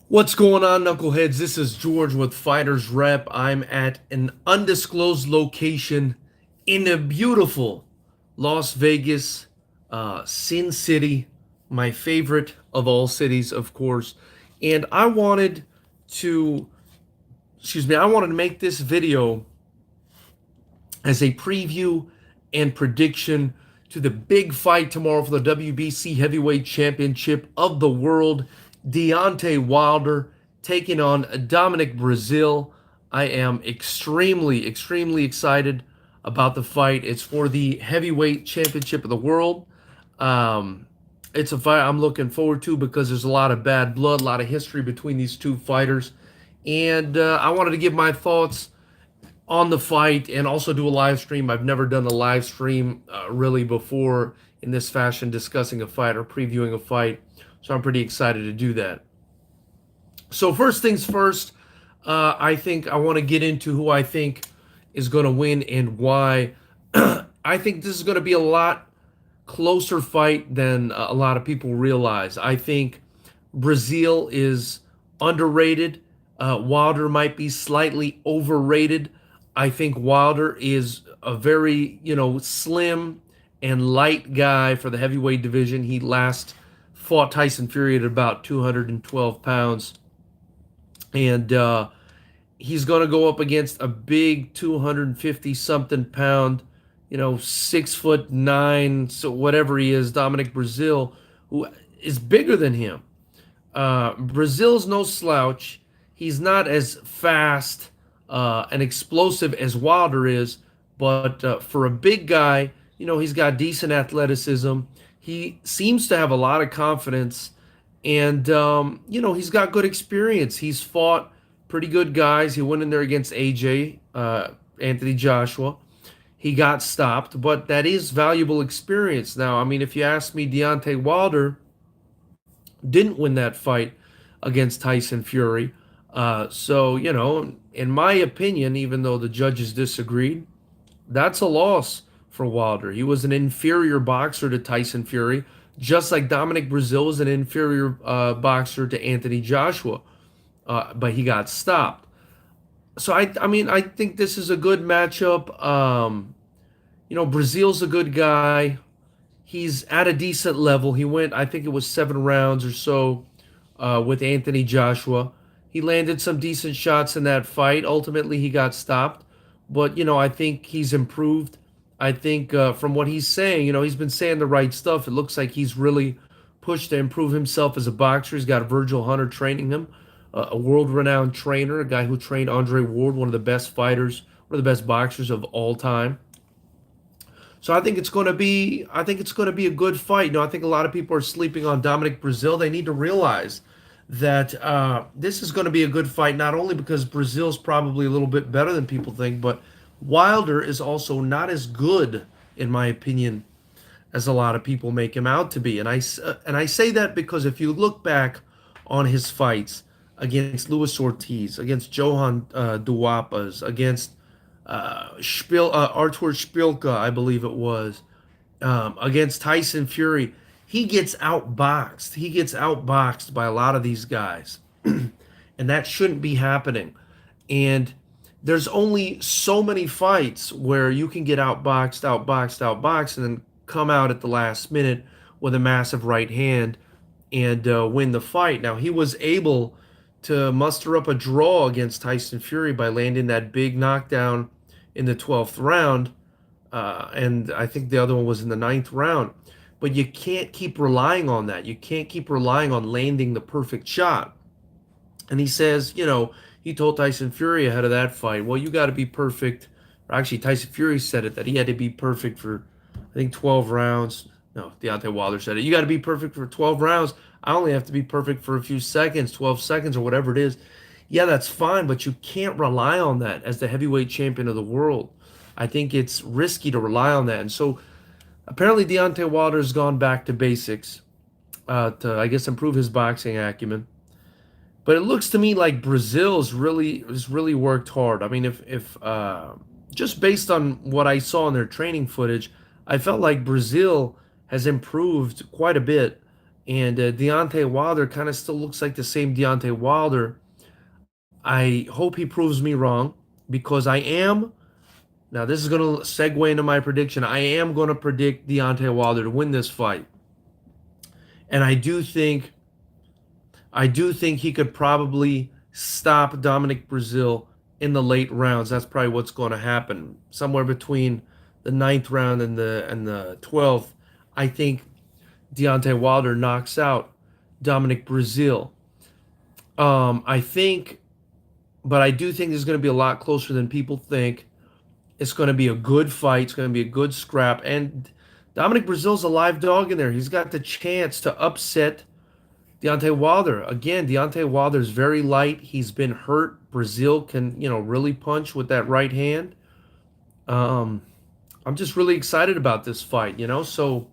What's going on, knuckleheads? This is George with Fighters Rep. I'm at an undisclosed location in the beautiful Las Vegas, Sin City, my favorite of all cities, of course. And to, I wanted to make this video as a preview and prediction to the big fight tomorrow for the WBC Heavyweight Championship of the World. Deontay Wilder taking on Dominic Breazeale. I am extremely excited about the fight. It's for the Heavyweight Championship of the World. Um, it's a fight I'm looking forward to because there's a lot of bad blood, a lot of history between these two fighters. And I wanted to give my thoughts on the fight and also do a live stream. I've never done a live stream really before in this fashion, discussing a fight or previewing a fight. So I'm pretty excited to do that. So first things first, I think I want to get into who I think is going to win and why. I think this is going to be a lot closer fight than a lot of people realize. I think Breazeale is underrated. Wilder might be slightly overrated. I think Wilder is a very, slim and light guy for the heavyweight division. He last fought Tyson Fury at about 212 pounds. And he's going to go up against a big 250 something pound, 6'9", so whatever he is, Dominic Breazeale, who is bigger than him. Breazeale's no slouch. He's not as fast and explosive as Wilder is, but for a big guy, he's got decent athleticism. He seems to have a lot of confidence, and he's got good experience. He's fought pretty good guys. He went in there against AJ, Anthony Joshua. He got stopped, but that is valuable experience. Now, I mean, if you ask me, Deontay Wilder didn't win that fight against Tyson Fury. So, in my opinion, even though the judges disagreed, that's a loss for Wilder. He was an inferior boxer to Tyson Fury, just like Dominic Breazeale was an inferior boxer to Anthony Joshua, but he got stopped. So I think this is a good matchup. Breazeale's a good guy. He's at a decent level. He went, I think it was 7 rounds or so with Anthony Joshua. He landed some decent shots in that fight. Ultimately, he got stopped. But, I think he's improved. I think from what he's saying, he's been saying the right stuff. It looks like he's really pushed to improve himself as a boxer. He's got Virgil Hunter training him, a world-renowned trainer, a guy who trained Andre Ward, one of the best fighters, one of the best boxers of all time. So I think it's going to be a good fight. I think a lot of people are sleeping on Dominic Breazeale. They need to realize that this is going to be a good fight, not only because Breazeale's probably a little bit better than people think, but Wilder is also not as good, in my opinion, as a lot of people make him out to be. And I say that because if you look back on his fights against Luis Ortiz, against Johan Duapas, against Artur Szpilka, I believe it was, against Tyson Fury, he gets outboxed. He gets outboxed by a lot of these guys. And that shouldn't be happening. And there's only so many fights where you can get outboxed, and then come out at the last minute with a massive right hand and win the fight. Now, he was able to muster up a draw against Tyson Fury by landing that big knockdown in the 12th round. And I think the other one was in the 9th round. But you can't keep relying on that. You can't keep relying on landing the perfect shot. And he says, he told Tyson Fury ahead of that fight, well, you got to be perfect. Or actually, Tyson Fury said it, that he had to be perfect for, I think, 12 rounds. No, Deontay Wilder said it. You got to be perfect for 12 rounds. I only have to be perfect for a few seconds, 12 seconds or whatever it is. Yeah, that's fine, but you can't rely on that as the heavyweight champion of the world. I think it's risky to rely on that. And so apparently Deontay Wilder has gone back to basics to, I guess, improve his boxing acumen. But it looks to me like Breazeale's has really worked hard. I mean, if just based on what I saw in their training footage, I felt like Breazeale has improved quite a bit. And Deontay Wilder kind of still looks like the same Deontay Wilder. I hope he proves me wrong because I am. Now, this is going to segue into my prediction. I am going to predict Deontay Wilder to win this fight. And I do think he could probably stop Dominic Breazeale in the late rounds. That's probably what's going to happen. Somewhere between the ninth round and the 12th, I think Deontay Wilder knocks out Dominic Breazeale. I think, but I do think it's going to be a lot closer than people think. It's going to be a good fight. It's going to be a good scrap. And Dominic Breazeale's a live dog in there. He's got the chance to upset Deontay Wilder. Again, Deontay Wilder's very light. He's been hurt. Breazeale can, really punch with that right hand. Um, I'm just really excited about this fight. So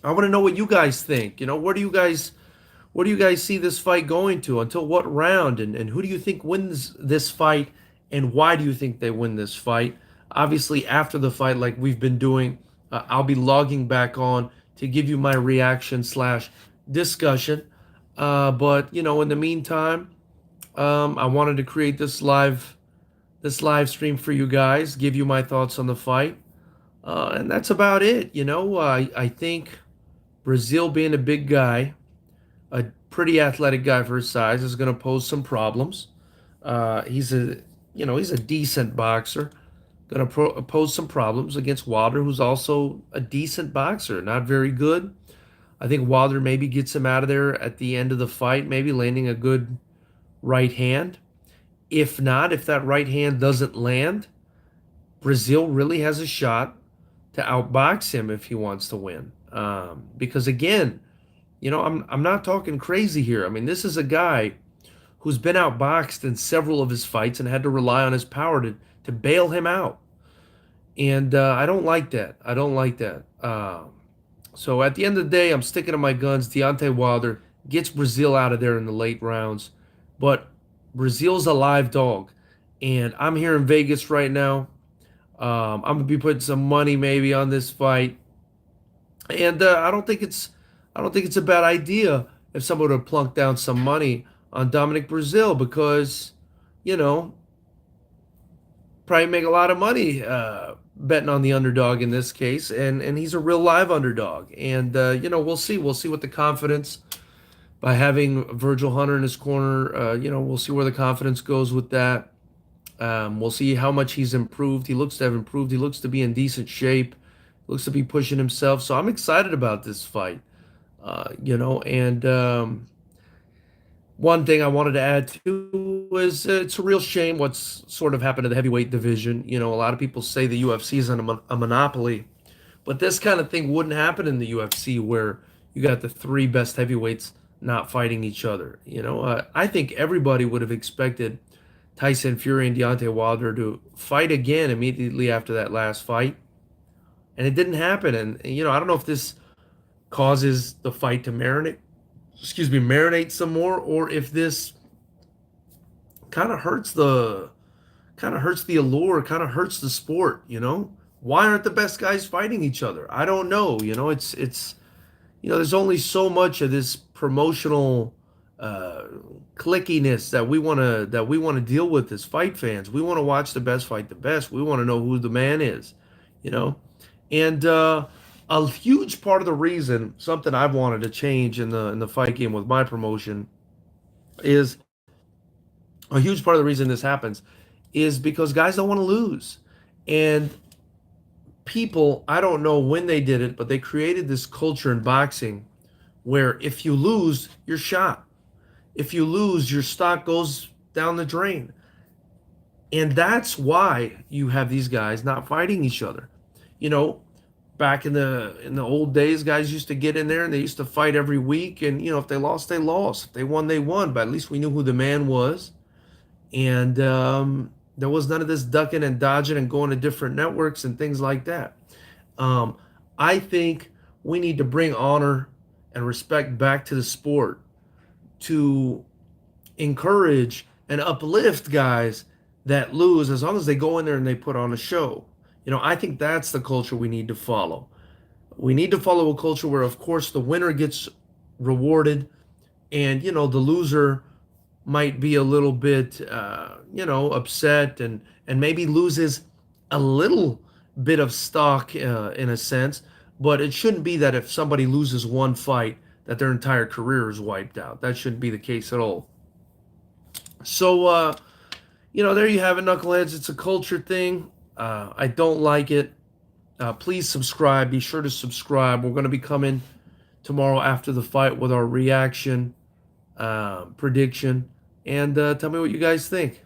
I want to know what you guys think. Where do you guys see this fight going to? Until what round? And who do you think wins this fight? And why do you think they win this fight? Obviously, after the fight, like we've been doing, I'll be logging back on to give you my reaction slash discussion. But in the meantime, I wanted to create this live stream for you guys, give you my thoughts on the fight, and that's about it. I think Breazeale, being a big guy, a pretty athletic guy for his size, is going to pose some problems. He's a decent boxer. Going to pose some problems against Wilder, who's also a decent boxer, not very good. I think Wilder maybe gets him out of there at the end of the fight, maybe landing a good right hand. If not, if that right hand doesn't land, Breazeale really has a shot to outbox him if he wants to win. Because again, I'm not talking crazy here. I mean, this is a guy who's been outboxed in several of his fights and had to rely on his power to bail him out. And I don't like that. I don't like that. So at the end of the day, I'm sticking to my guns. Deontay Wilder gets Breazeale out of there in the late rounds. But Breazeale's a live dog. And I'm here in Vegas right now. I'm going to be putting some money maybe on this fight. And I don't think it's a bad idea if someone would plunk down some money on Dominic Breazeale because, probably make a lot of money betting on the underdog in this case, and he's a real live underdog. And we'll see. We'll see what the confidence by having Virgil Hunter in his corner. We'll see where the confidence goes with that. We'll see how much he's improved. He looks to have improved. He looks to be in decent shape. Looks to be pushing himself. So I'm excited about this fight. And one thing I wanted to add to is it's a real shame what's sort of happened to the heavyweight division. A lot of people say the UFC is a monopoly, but this kind of thing wouldn't happen in the UFC where you got the three best heavyweights not fighting each other. I think everybody would have expected Tyson Fury and Deontay Wilder to fight again immediately after that last fight, and it didn't happen. And I don't know if this causes the fight to marinate some more, or if this kind of hurts the allure, kind of hurts the sport. Why aren't the best guys fighting each other? I don't know. It's there's only so much of this promotional clickiness that we want to deal with as fight fans. We want to watch the best fight the best. We want to know who the man is. And a huge part of the reason, something I've wanted to change in the fight game with my promotion, is a huge part of the reason this happens is because guys don't want to lose. And people, I don't know when they did it, but they created this culture in boxing where if you lose, you're shot. If you lose, your stock goes down the drain. And that's why you have these guys not fighting each other. Back in the old days, guys used to get in there and they used to fight every week. And, if they lost, they lost. If they won, they won. But at least we knew who the man was. And there was none of this ducking and dodging and going to different networks and things like that. I think we need to bring honor and respect back to the sport to encourage and uplift guys that lose as long as they go in there and they put on a show. I think that's the culture we need to follow. We need to follow a culture where, of course, the winner gets rewarded, and the loser might be a little bit upset and maybe loses a little bit of stock in a sense, but it shouldn't be that if somebody loses one fight that their entire career is wiped out. That shouldn't be the case at all. So there you have it, knuckleheads. It's a culture thing. I don't like it. Please subscribe. Be sure to subscribe. We're going to be coming tomorrow after the fight with our reaction, prediction, and tell me what you guys think.